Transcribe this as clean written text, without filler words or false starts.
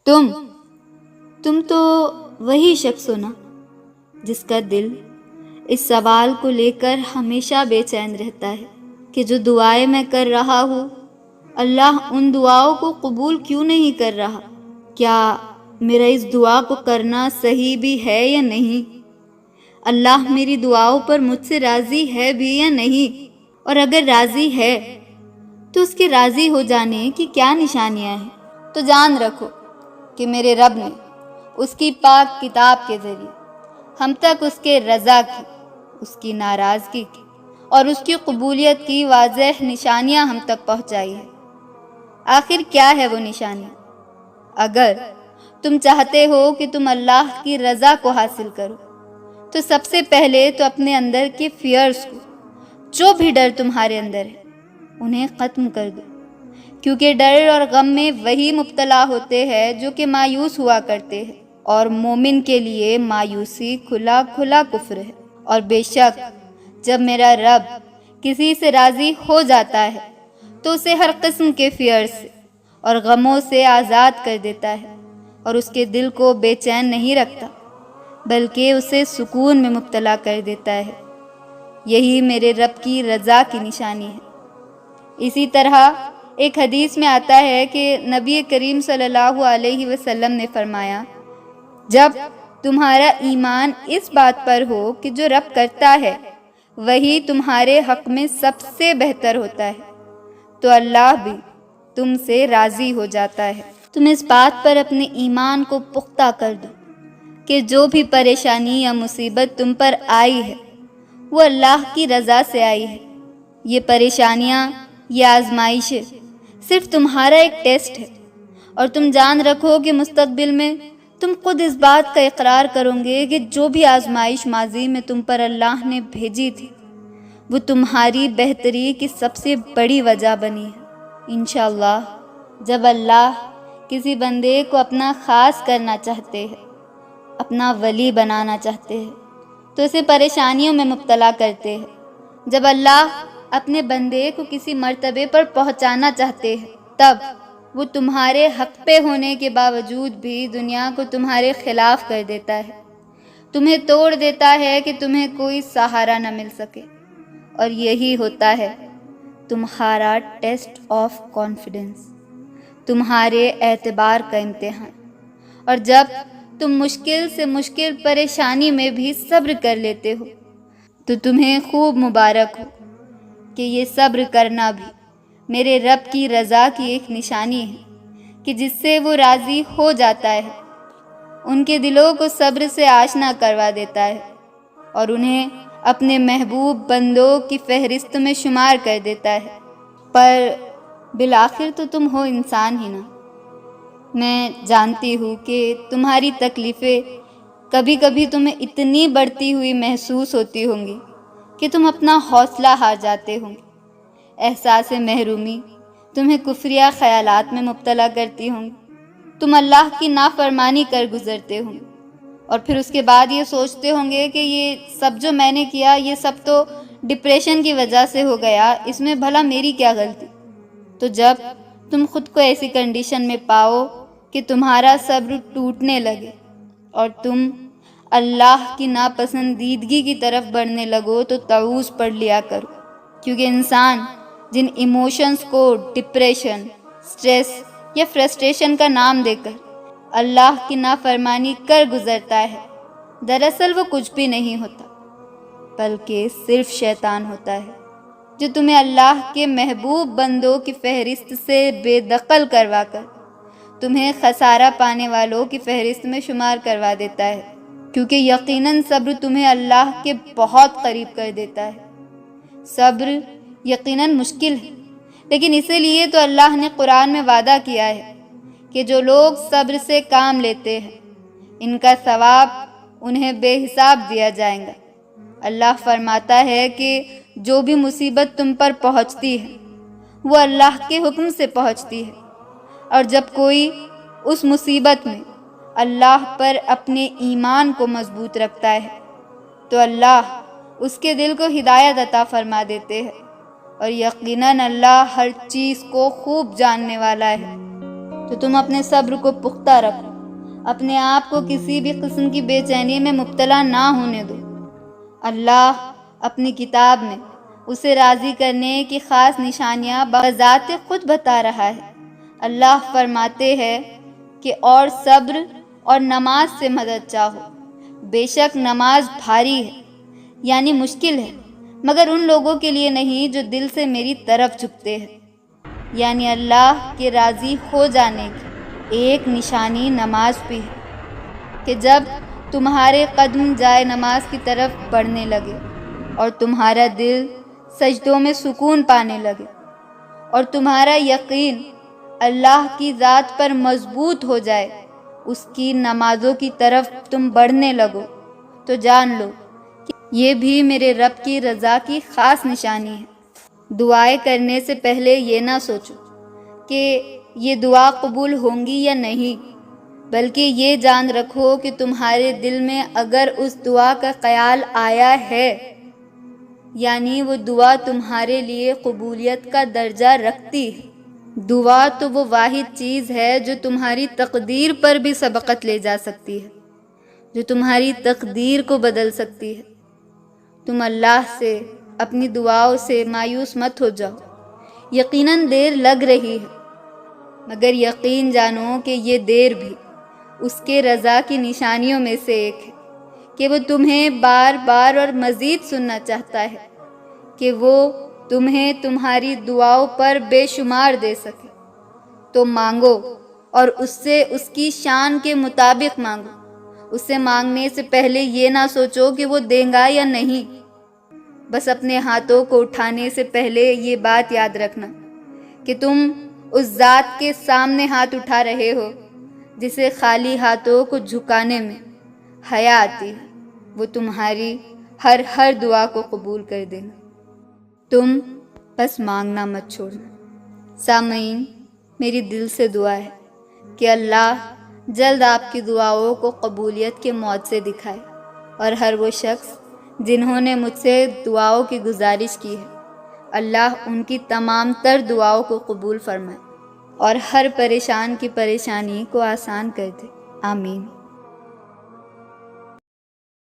تم تو وہی شخص ہو نا جس کا دل اس سوال کو لے کر ہمیشہ بے چین رہتا ہے کہ جو دعائیں میں کر رہا ہوں اللہ ان دعاؤں کو قبول کیوں نہیں کر رہا؟ کیا میرا اس دعا کو کرنا صحیح بھی ہے یا نہیں؟ اللہ میری دعاؤں پر مجھ سے راضی ہے بھی یا نہیں؟ اور اگر راضی ہے تو اس کے راضی ہو جانے کی کیا نشانیاں ہیں؟ تو جان رکھو کہ میرے رب نے اس کی پاک کتاب کے ذریعے ہم تک اس کے رضا کی، اس کی ناراضگی کی اور اس کی قبولیت کی واضح نشانیاں ہم تک پہنچائی ہے۔ آخر کیا ہے وہ نشانیاں؟ اگر تم چاہتے ہو کہ تم اللہ کی رضا کو حاصل کرو تو سب سے پہلے تو اپنے اندر کے فیئرز کو، جو بھی ڈر تمہارے اندر ہے، انہیں ختم کر دو، کیونکہ ڈر اور غم میں وہی مبتلا ہوتے ہیں جو کہ مایوس ہوا کرتے ہیں، اور مومن کے لیے مایوسی کھلا کھلا کفر ہے۔ اور بے شک جب میرا رب کسی سے راضی ہو جاتا ہے تو اسے ہر قسم کے فیئر سے اور غموں سے آزاد کر دیتا ہے، اور اس کے دل کو بے چین نہیں رکھتا بلکہ اسے سکون میں مبتلا کر دیتا ہے۔ یہی میرے رب کی رضا کی نشانی ہے۔ اسی طرح ایک حدیث میں آتا ہے کہ نبی کریم صلی اللہ علیہ وسلم نے فرمایا، جب تمہارا ایمان اس بات پر ہو کہ جو رب کرتا ہے وہی تمہارے حق میں سب سے بہتر ہوتا ہے تو اللہ بھی تم سے راضی ہو جاتا ہے۔ تم اس بات پر اپنے ایمان کو پختہ کر دو کہ جو بھی پریشانی یا مصیبت تم پر آئی ہے وہ اللہ کی رضا سے آئی ہے۔ یہ پریشانیاں، یہ آزمائشیں صرف تمہارا ایک ٹیسٹ ہے، اور تم جان رکھو کہ مستقبل میں تم خود اس بات کا اقرار کرو گے کہ جو بھی آزمائش ماضی میں تم پر اللہ نے بھیجی تھی وہ تمہاری بہتری کی سب سے بڑی وجہ بنی ہے۔ انشاءاللہ جب اللہ کسی بندے کو اپنا خاص کرنا چاہتے ہیں، اپنا ولی بنانا چاہتے ہیں تو اسے پریشانیوں میں مبتلا کرتے ہیں۔ جب اللہ اپنے بندے کو کسی مرتبے پر پہنچانا چاہتے ہیں تب وہ تمہارے حق پہ ہونے کے باوجود بھی دنیا کو تمہارے خلاف کر دیتا ہے، تمہیں توڑ دیتا ہے کہ تمہیں کوئی سہارا نہ مل سکے، اور یہی ہوتا ہے تمہارا ٹیسٹ آف کانفیڈنس، تمہارے اعتبار کا امتحان۔ اور جب تم مشکل سے مشکل پریشانی میں بھی صبر کر لیتے ہو تو تمہیں خوب مبارک ہو کہ یہ صبر کرنا بھی میرے رب کی رضا کی ایک نشانی ہے کہ جس سے وہ راضی ہو جاتا ہے، ان کے دلوں کو صبر سے آشنا کروا دیتا ہے اور انہیں اپنے محبوب بندوں کی فہرست میں شمار کر دیتا ہے۔ پر بالآخر تو تم ہو انسان ہی نا۔ میں جانتی ہوں کہ تمہاری تکلیفیں کبھی کبھی تمہیں اتنی بڑھتی ہوئی محسوس ہوتی ہوں گی کہ تم اپنا حوصلہ ہار جاتے ہوں گے۔ احساس محرومی تمہیں کفریہ خیالات میں مبتلا کرتی ہوں گی، تم اللہ کی نافرمانی کر گزرتے ہوں گے، اور پھر اس کے بعد یہ سوچتے ہوں گے کہ یہ سب جو میں نے کیا یہ سب تو ڈپریشن کی وجہ سے ہو گیا، اس میں بھلا میری کیا غلطی؟ تو جب تم خود کو ایسی کنڈیشن میں پاؤ کہ تمہارا صبر ٹوٹنے لگے اور تم اللہ کی ناپسندیدگی کی طرف بڑھنے لگو تو تعوذ پڑھ لیا کرو، کیونکہ انسان جن ایموشنز کو ڈپریشن، سٹریس یا فرسٹریشن کا نام دے کر اللہ کی نافرمانی کر گزرتا ہے، دراصل وہ کچھ بھی نہیں ہوتا بلکہ صرف شیطان ہوتا ہے جو تمہیں اللہ کے محبوب بندوں کی فہرست سے بے دخل کروا کر تمہیں خسارہ پانے والوں کی فہرست میں شمار کروا دیتا ہے، کیونکہ یقیناً صبر تمہیں اللہ کے بہت قریب کر دیتا ہے۔ صبر یقیناً مشکل ہے، لیکن اسی لیے تو اللہ نے قرآن میں وعدہ کیا ہے کہ جو لوگ صبر سے کام لیتے ہیں ان کا ثواب انہیں بے حساب دیا جائے گا۔ اللہ فرماتا ہے کہ جو بھی مصیبت تم پر پہنچتی ہے وہ اللہ کے حکم سے پہنچتی ہے، اور جب کوئی اس مصیبت میں اللہ پر اپنے ایمان کو مضبوط رکھتا ہے تو اللہ اس کے دل کو ہدایت عطا فرما دیتے ہیں، اور یقیناً اللہ ہر چیز کو خوب جاننے والا ہے۔ تو تم اپنے صبر کو پختہ رکھو، اپنے آپ کو کسی بھی قسم کی بے چینی میں مبتلا نہ ہونے دو۔ اللہ اپنی کتاب میں اسے راضی کرنے کی خاص نشانیاں بذات خود بتا رہا ہے۔ اللہ فرماتے ہیں کہ اور صبر اور نماز سے مدد چاہو، بے شک نماز بھاری ہے، یعنی مشکل ہے، مگر ان لوگوں کے لیے نہیں جو دل سے میری طرف جھکتے ہیں۔ یعنی اللہ کے راضی ہو جانے کی ایک نشانی نماز بھی ہے کہ جب تمہارے قدم جائے نماز کی طرف بڑھنے لگے اور تمہارا دل سجدوں میں سکون پانے لگے اور تمہارا یقین اللہ کی ذات پر مضبوط ہو جائے، اس کی نمازوں کی طرف تم بڑھنے لگو، تو جان لو کہ یہ بھی میرے رب کی رضا کی خاص نشانی ہے۔ دعائیں کرنے سے پہلے یہ نہ سوچو کہ یہ دعا قبول ہوں گی یا نہیں، بلکہ یہ جان رکھو کہ تمہارے دل میں اگر اس دعا کا خیال آیا ہے، یعنی وہ دعا تمہارے لیے قبولیت کا درجہ رکھتی ہے۔ دعا تو وہ واحد چیز ہے جو تمہاری تقدیر پر بھی سبقت لے جا سکتی ہے، جو تمہاری تقدیر کو بدل سکتی ہے۔ تم اللہ سے اپنی دعاؤں سے مایوس مت ہو جاؤ، یقیناً دیر لگ رہی ہے، مگر یقین جانو کہ یہ دیر بھی اس کے رضا کی نشانیوں میں سے ایک ہے کہ وہ تمہیں بار بار اور مزید سننا چاہتا ہے، کہ وہ تمہیں تمہاری دعاؤں پر بے شمار دے سکے۔ تو مانگو اور اس سے اس کی شان کے مطابق مانگو۔ اس سے مانگنے سے پہلے یہ نہ سوچو کہ وہ دے گا یا نہیں، بس اپنے ہاتھوں کو اٹھانے سے پہلے یہ بات یاد رکھنا کہ تم اس ذات کے سامنے ہاتھ اٹھا رہے ہو جسے خالی ہاتھوں کو جھکانے میں حیا آتی ہے، وہ تمہاری ہر دعا کو قبول کر دینا۔ تم بس مانگنا مت چھوڑنا۔ سامعین، میری دل سے دعا ہے کہ اللہ جلد آپ کی دعاؤں کو قبولیت کے معجزے دکھائے، اور ہر وہ شخص جنہوں نے مجھ سے دعاؤں کی گزارش کی ہے، اللہ ان کی تمام تر دعاؤں کو قبول فرمائے اور ہر پریشان کی پریشانی کو آسان کر دے۔ آمین۔